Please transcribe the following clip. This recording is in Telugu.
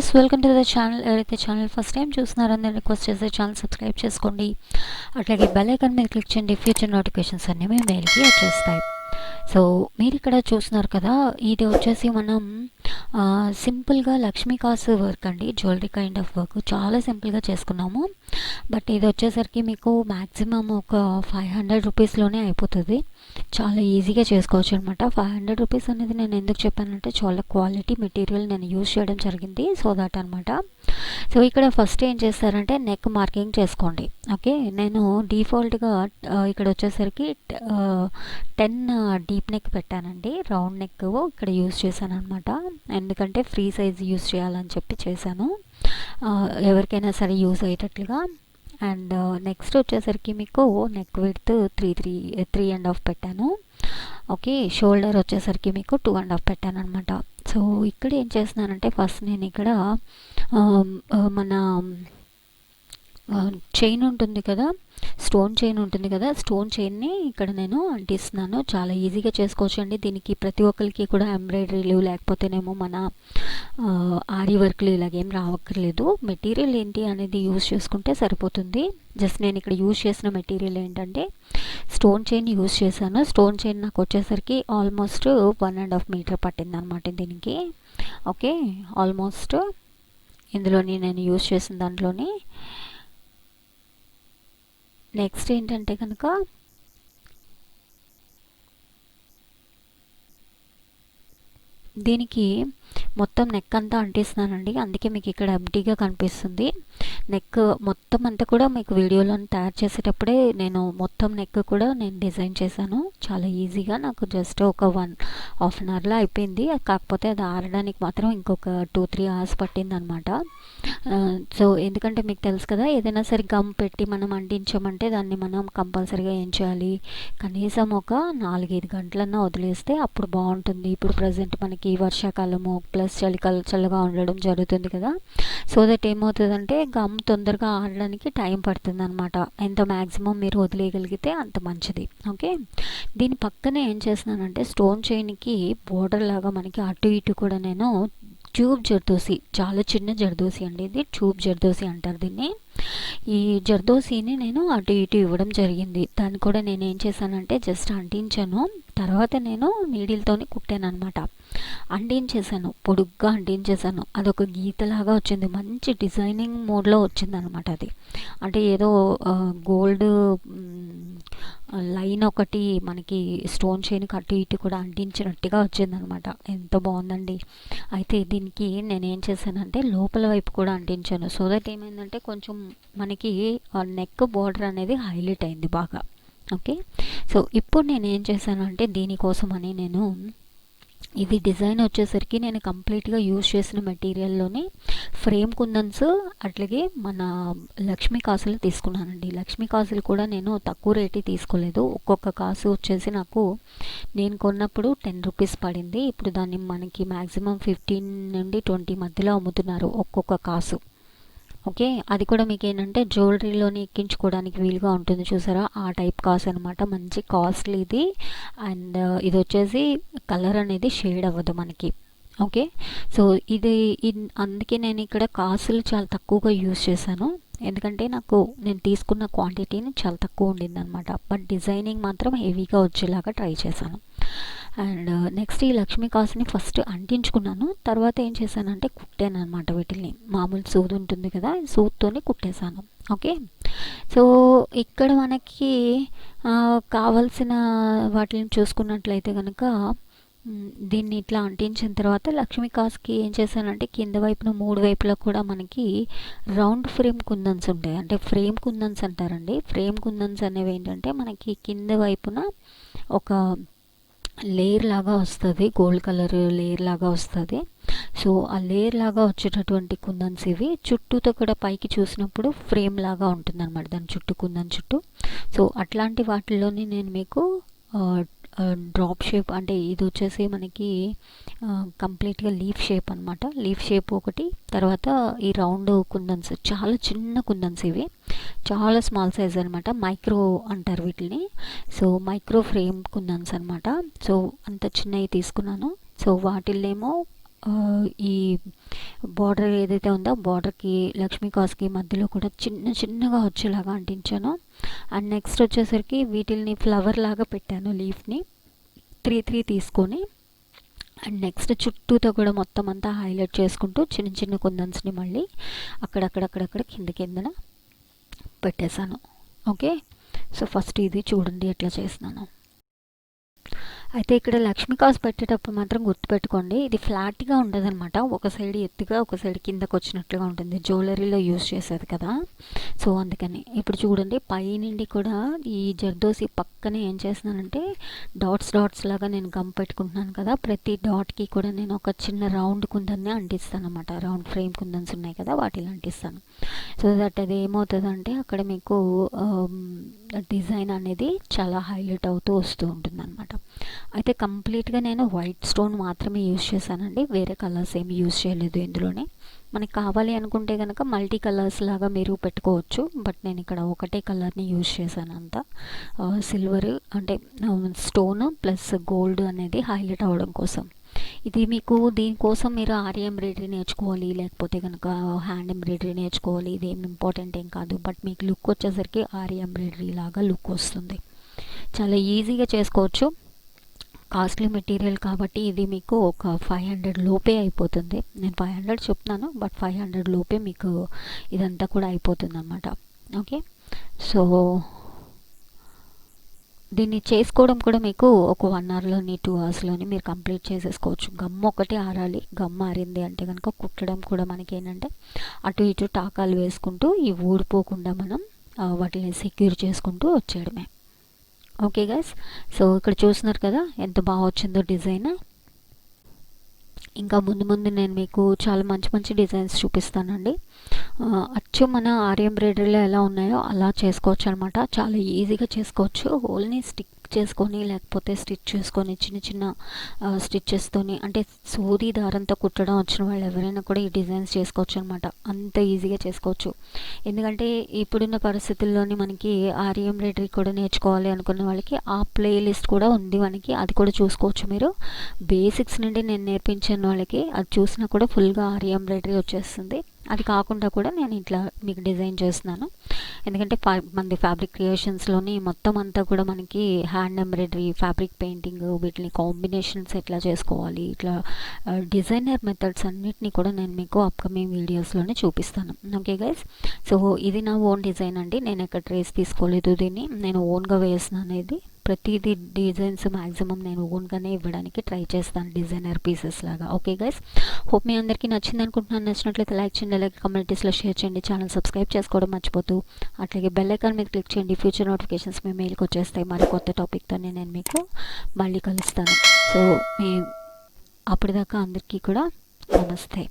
Viewers, welcome to the channel. ఎవరైతే ఛానల్ ఫస్ట్ టైం చూస్తున్నారో నేను రిక్వెస్ట్ చేస్తే ఛానల్ సబ్స్క్రైబ్ చేసుకోండి. అట్లాగే బెల్ ఐకాన్ మీద క్లిక్ చేయండి. ఫ్యూచర్ నోటిఫికేషన్స్ అన్నీ మీ మెయిల్కి వచ్చేస్తాయి. సో మీరు ఇక్కడ చూస్తున్నారు కదా, ఇది వచ్చేసి మనం సింపుల్గా లక్ష్మీ కాసు వర్క్ అండి. జ్యువెలరీ కైండ్ ఆఫ్ వర్క్ చాలా సింపుల్గా చేసుకున్నాము. బట్ ఇది వచ్చేసరికి మీకు మ్యాక్సిమం ఒక 500 రూపీస్లోనే అయిపోతుంది. చాలా ఈజీగా చేసుకోవచ్చు అనమాట. 500 రూపీస్ అనేది నేను ఎందుకు చెప్పానంటే చాలా క్వాలిటీ మెటీరియల్ నేను యూజ్ చేయడం జరిగింది. సో దట్ అనమాట. సో ఇక్కడ ఫస్ట్ ఏం చేస్తారంటే నెక్ మార్కింగ్ చేసుకోండి. ఓకే, నేను డిఫాల్ట్గా ఇక్కడ వచ్చేసరికి 10 డీప్ నెక్ పెట్టానండి. రౌండ్ నెక్ ఇక్కడ యూజ్ చేశాను అనమాట. ఎందుకంటే ఫ్రీ సైజ్ యూజ్ చేయాలని చెప్పి చేశాను, ఎవరికైనా సరే యూజ్ అయ్యేటట్లుగా. అండ్ నెక్స్ట్ వచ్చేసరికి మీకు నెక్ విడ్త్ 3.5 పెట్టాను. ఓకే, షోల్డర్ వచ్చేసరికి మీకు 2.5 పెట్టాను అనమాట. సో ఇక్కడ ఏం చేస్తున్నానంటే ఫస్ట్ నేను ఇక్కడ మన చైన్ ఉంటుంది కదా, స్టోన్ చైన్ ఉంటుంది కదా, స్టోన్ చైన్ని ఇక్కడ నేను అంటిస్తున్నాను. చాలా ఈజీగా చేసుకోవచ్చు అండి. దీనికి ప్రతి ఒక్కరికి కూడా ఎంబ్రాయిడరీలు లేకపోతేనేమో మన ఆరి వర్క్లు ఇలాగేం రావక్కర్లేదు. మెటీరియల్ ఏంటి అనేది యూజ్ చేసుకుంటే సరిపోతుంది. జస్ట్ నేను ఇక్కడ యూజ్ చేసిన మెటీరియల్ ఏంటంటే స్టోన్ చైన్ యూజ్ చేశాను. స్టోన్ చైన్ నాకు వచ్చేసరికి ఆల్మోస్ట్ 1.5 మీటర్ పట్టింది అనమాట దీనికి. ఓకే, ఆల్మోస్ట్ ఇందులోని నేను యూజ్ చేసిన దాంట్లోని. నెక్స్ట్ ఏంటంటే కనుక దీనికి మొత్తం నెక్ అంతా అంటిస్తున్నానండి. అందుకే మీకు ఇక్కడ ఎంటీగా కనిపిస్తుంది. నెక్ మొత్తం అంతా కూడా మీకు వీడియోలో తయారు చేసేటప్పుడే నేను మొత్తం నెక్ కూడా నేను డిజైన్ చేశాను. చాలా ఈజీగా నాకు జస్ట్ ఒక 1.5 అవర్లో అయిపోయింది. కాకపోతే అది ఆరడానికి మాత్రం ఇంకొక 2-3 అవర్స్ పట్టింది అనమాట. సో ఎందుకంటే మీకు తెలుసు కదా, ఏదైనా సరే గమ్ పెట్టి మనం అంటించామంటే దాన్ని మనం కంపల్సరీగా ఏం చేయాలి, కనీసం ఒక 4-5 గంటలన్నా వదిలేస్తే అప్పుడు బాగుంటుంది. ఇప్పుడు ప్రజెంట్ మనకి వర్షాకాలము ప్లస్ చల్లగా ఉండడం జరుగుతుంది కదా. సో దట్ ఏమవుతుందంటే గమ్ తొందరగా ఆడడానికి టైం పడుతుంది అనమాట. ఎంత మ్యాక్సిమం మీరు వదిలేయగలిగితే అంత మంచిది. ఓకే, దీని పక్కనే ఏం చేస్తున్నానంటే స్టోన్ చైన్కి బోర్డర్ లాగా మనకి అటు ఇటు కూడా నేను ట్యూబ్ జర్దోసి, చాలా చిన్న జర్దోసి అండి ఇది, ట్యూబ్ జర్దోసి అంటారు దీన్ని. ఈ జర్దోసిని నేను అటు ఇటు ఇవ్వడం జరిగింది. దాన్ని కూడా నేను ఏం చేశానంటే జస్ట్ అంటించాను. తర్వాత నేను నీడిల్తోని కుట్టాను అనమాట. అంటించేసాను, పొడుగ్గా అంటించేసాను. అదొక గీతలాగా వచ్చింది, మంచి డిజైనింగ్ మోడ్లో వచ్చింది అనమాట. అది అంటే ఏదో గోల్డ్ లైన్ ఒకటి మనకి స్టోన్ చైన్ అటు ఇటు కూడా అంటించినట్టుగా వచ్చిందనమాట. ఎంత బాగుందండి. అయితే దీనికి నేనేం చేశానంటే లోపల వైపు కూడా అంటించాను. సో దట్ ఏమైందంటే కొంచెం మనకి నెక్ బోర్డర్ అనేది హైలైట్ అయింది బాగా. ఓకే, సో ఇప్పుడు నేను ఏం చేశాను అంటే దీనికోసమని నేను ఇది డిజైన్ వచ్చేసరికి నేను కంప్లీట్గా యూజ్ చేసిన మెటీరియల్లోని ఫ్రేమ్ కుందన్స్ అట్లాగే మన లక్ష్మీ కాసులు తీసుకున్నానండి. లక్ష్మీ కాసులు కూడా నేను తక్కువ రేటు తీసుకోలేదు. ఒక్కొక్క కాసు వచ్చేసి నాకు నేను కొన్నప్పుడు 10 రూపీస్ పడింది. ఇప్పుడు దాన్ని మనకి మ్యాక్సిమం 15 నుండి 20 మధ్యలో అమ్ముతున్నారు ఒక్కొక్క కాసు. ఓకే, అది కూడా మీకు ఏంటంటే జ్యువెలరీలోని ఎక్కించుకోవడానికి వీలుగా ఉంటుంది చూసారా, ఆ టైప్ కాస్ట్ అనమాట. మంచి కాస్ట్లీ ఇది. అండ్ ఇది వచ్చేసి కలర్ అనేది షేడ్ అవ్వదు మనకి. ఓకే, సో ఇది అందుకే నేను ఇక్కడ కాసులు చాలా తక్కువగా యూజ్ చేశాను. ఎందుకంటే నేను తీసుకున్న క్వాంటిటీని చాలా తక్కువ ఉండింది అనమాట. బట్ డిజైనింగ్ మాత్రం హెవీగా వచ్చేలాగా ట్రై చేశాను. అండ్ నెక్స్ట్ ఈ లక్ష్మీ కాసుని ఫస్ట్ అంటించుకున్నాను. తర్వాత ఏం చేశానంటే కుట్టాను అనమాట. వీటిని మామూలు సూది ఉంటుంది కదా, సూదితోనే కుట్టేశాను. ఓకే, సో ఇక్కడ మనకి కావాల్సిన వాటిని చూసుకున్నట్లయితే కనుక దీన్ని ఇట్లా అంటించిన తర్వాత లక్ష్మీ కాసుకి ఏం చేశానంటే కింద వైపున 3 వైపులా కూడా మనకి రౌండ్ ఫ్రేమ్ కుందన్స్ ఉంటాయి. అంటే ఫ్రేమ్ కుందన్స్ అంటారండి. ఫ్రేమ్ కుందన్స్ అనేవి ఏంటంటే మనకి కింద వైపున ఒక లేయర్ లాగా వస్తుంది, గోల్డ్ కలర్ లేయర్ లాగా వస్తుంది. సో ఆ లేయర్ లాగా వచ్చేటటువంటి కుందన్స్ ఇవి. చుట్టూతో కూడా పైకి చూసినప్పుడు ఫ్రేమ్ లాగా ఉంటుంది అనమాట దాని చుట్టూ, కుందన్ చుట్టూ. సో అట్లాంటి వాటిల్లోని నేను మీకు డ్రాప్ షేప్, అంటే ఇది వచ్చేసి మనకి కంప్లీట్గా లీఫ్ షేప్ అనమాట. లీఫ్ షేప్ ఒకటి, తర్వాత ఈ రౌండ్ కుందన్స్, చాలా చిన్న కుందన్స్ ఇవి, చాలా స్మాల్ సైజ్ అనమాట. మైక్రో అంటారు వీటిని. సో మైక్రో ఫ్రేమ్ కుందన్స్ అనమాట. సో అంత చిన్నవి తీసుకున్నాను. సో వాటిల్నేమో ఈ బార్డర్ ఏదైతే ఉందో బార్డర్కి లక్ష్మీ కాసుకి మధ్యలో కూడా చిన్నగా వచ్చేలాగా అంటించాను. అండ్ నెక్స్ట్ వచ్చేసరికి వీటిల్ని ఫ్లవర్ లాగా పెట్టాను, లీఫ్ని 3 తీసుకొని. అండ్ నెక్స్ట్ చుట్టూతో కూడా మొత్తం అంతా హైలైట్ చేసుకుంటూ చిన్న కుందన్స్ని మళ్ళీ అక్కడక్కడ కిందన పెట్టేశాను. ఓకే, సో ఫస్ట్ ఇది చూడండి ఎట్లా చేస్తున్నాను. అయితే ఇక్కడ లక్ష్మీ కాసు పెట్టేటప్పుడు మాత్రం గుర్తుపెట్టుకోండి, ఇది ఫ్లాట్గా ఉండదన్నమాట. ఒక సైడ్ ఎత్తుగా ఒక సైడ్ కిందకు వచ్చినట్లుగా ఉంటుంది, జ్యువెలరీలో యూస్ చేసేది కదా. సో అందుకని ఇప్పుడు చూడండి పైనుండి కూడా ఈ జర్దోసి పక్కనే ఏం చేస్తున్నానంటే డాట్స్ లాగా నేను గమ్ పెట్టుకుంటున్నాను కదా. ప్రతి డాట్కి కూడా నేను ఒక చిన్న రౌండ్ కుందన్ని అంటిస్తాను అనమాట. రౌండ్ ఫ్రేమ్ కుందన్స్ ఉన్నాయి కదా, వాటిని అంటిస్తాను. సో దట్ అది ఏమవుతుందంటే అక్కడ మీకు డిజైన్ అనేది చాలా హైలైట్ అవుతూ వస్తూ ఉంటుంది అనమాట. అయితే కంప్లీట్గా నేను వైట్ స్టోన్ మాత్రమే యూజ్ చేశానండి, వేరే కలర్స్ ఏమి యూజ్ చేయలేదు ఇందులోనే. మనకి కావాలి అనుకుంటే కనుక మల్టీ కలర్స్ లాగా మీరు పెట్టుకోవచ్చు, బట్ నేను ఇక్కడ ఒకటే కలర్ని యూజ్ చేశాను అంతా. సిల్వర్ అంటే స్టోన్ ప్లస్ గోల్డ్ అనేది హైలైట్ అవ్వడం కోసం. ఇది మీకు దీనికోసం మీరు ఆరి ఎంబ్రాయిడరీ నేర్చుకోవాలి, లేకపోతే కనుక హ్యాండ్ ఎంబ్రాయిడరీ నేర్చుకోవాలి, ఇది ఏం ఇంపార్టెంట్ ఏం కాదు. బట్ మీకు లుక్ వచ్చేసరికి ఆరి ఎంబ్రాయిడరీ లాగా లుక్ వస్తుంది, చాలా ఈజీగా చేసుకోవచ్చు. కాస్ట్లీ మెటీరియల్ కాబట్టి ఇది మీకు ఒక 500 లోపే అయిపోతుంది. నేను 500 చెప్తున్నాను, బట్ 500 లోపే మీకు ఇదంతా కూడా అయిపోతుంది అన్నమాట. ఓకే, సో దీన్ని చేసుకోవడం కూడా మీకు ఒక 1 అవర్లోని 2 అవర్స్లోని మీరు కంప్లీట్ చేసేసుకోవచ్చు. గమ్ ఒకటి ఆరాలి, గమ్ ఆరింది అంటే కనుక కుట్టడం కూడా మనకి ఏంటంటే అటు ఇటు టాకాలు వేసుకుంటూ ఈ ఊడిపోకుండా మనం వాటిని సెక్యూర్ చేసుకుంటూ వచ్చేయడమే. ఓకే గైస్, సో ఇక్కడ చూస్తున్నారు కదా ఎంత బాగా వచ్చిందో డిజైన్. ఇంకా ముందు నేను మీకు చాలా మంచి డిజైన్స్ చూపిస్తానండి. అచ్చు మన ఆరి ఎంబ్రాయిడరీలో ఎలా ఉన్నాయో అలా చేసుకోవచ్చు అనమాట. చాలా ఈజీగా చేసుకోవచ్చు. ఓన్లీ స్టిక్ చేసుకొని లేకపోతే స్టిచ్ చేసుకొని చిన్న స్టిచ్చెస్తోని అంటే సూది దారంతో కుట్టడం వచ్చిన వాళ్ళు ఎవరైనా కూడా ఈ డిజైన్స్ చేసుకోవచ్చు అనమాట. అంత ఈజీగా చేసుకోవచ్చు. ఎందుకంటే ఇప్పుడున్న పరిస్థితుల్లోని మనకి ఆరి ఎంబ్రాయిడరీ కూడా నేర్చుకోవాలి అనుకున్న వాళ్ళకి ఆ ప్లేలిస్ట్ కూడా ఉంది మనకి, అది కూడా చూసుకోవచ్చు మీరు. బేసిక్స్ నుండి నేను నేర్పించిన వాళ్ళకి అది చూసినా కూడా ఫుల్గా ఆరి ఎంబ్రాయిడరీ వచ్చేస్తుంది. అది కాకుండా కూడా నేను ఇట్లా మీకు డిజైన్ చేస్తున్నాను. ఎందుకంటే మంది ఫ్యాబ్రిక్ క్రియేషన్స్లోని మొత్తం అంతా కూడా మనకి హ్యాండ్ ఎంబ్రాయిడరీ, ఫ్యాబ్రిక్ పెయింటింగ్, వీటిని కాంబినేషన్స్ ఎట్లా చేసుకోవాలి, ఇట్లా డిజైనర్ మెథడ్స్ అన్నిటినీ కూడా నేను మీకు అప్కమింగ్ వీడియోస్లోనే చూపిస్తాను. ఓకే గైస్, సో ఇది నా ఓన్ డిజైన్ అండి. నేను ఎక్కడ ట్రేస్ తీసుకోలేదు, దీన్ని నేను ఓన్గా వేస్తున్నాను. ఇది ప్రతిదీ డిజైన్స్ మ్యాక్సిమం నేను ఓన్గానే ఇవ్వడానికి ట్రై చేస్తాను, డిజైనర్ పీసెస్ లాగా. ఓకే గైస్, హోప్ మీ అందరికీ నచ్చింది అనుకుంటున్నాను. నచ్చినట్లయితే లైక్ చేయండి, అలాగే కమ్యూనిటీస్లో షేర్ చేయండి, ఛానల్ సబ్స్క్రైబ్ చేసుకోవడం మర్చిపోతూ అట్లాగే బెల్ ఐకాన్ మీద క్లిక్ చేయండి. ఫ్యూచర్ నోటిఫికేషన్స్ మీ మెయిల్కి వచ్చేస్తాయి. మరి కొత్త టాపిక్తో నేను మీకు మళ్ళీ కలుస్తాను. సో అప్పటిదాకా అందరికీ కూడా నమస్తే.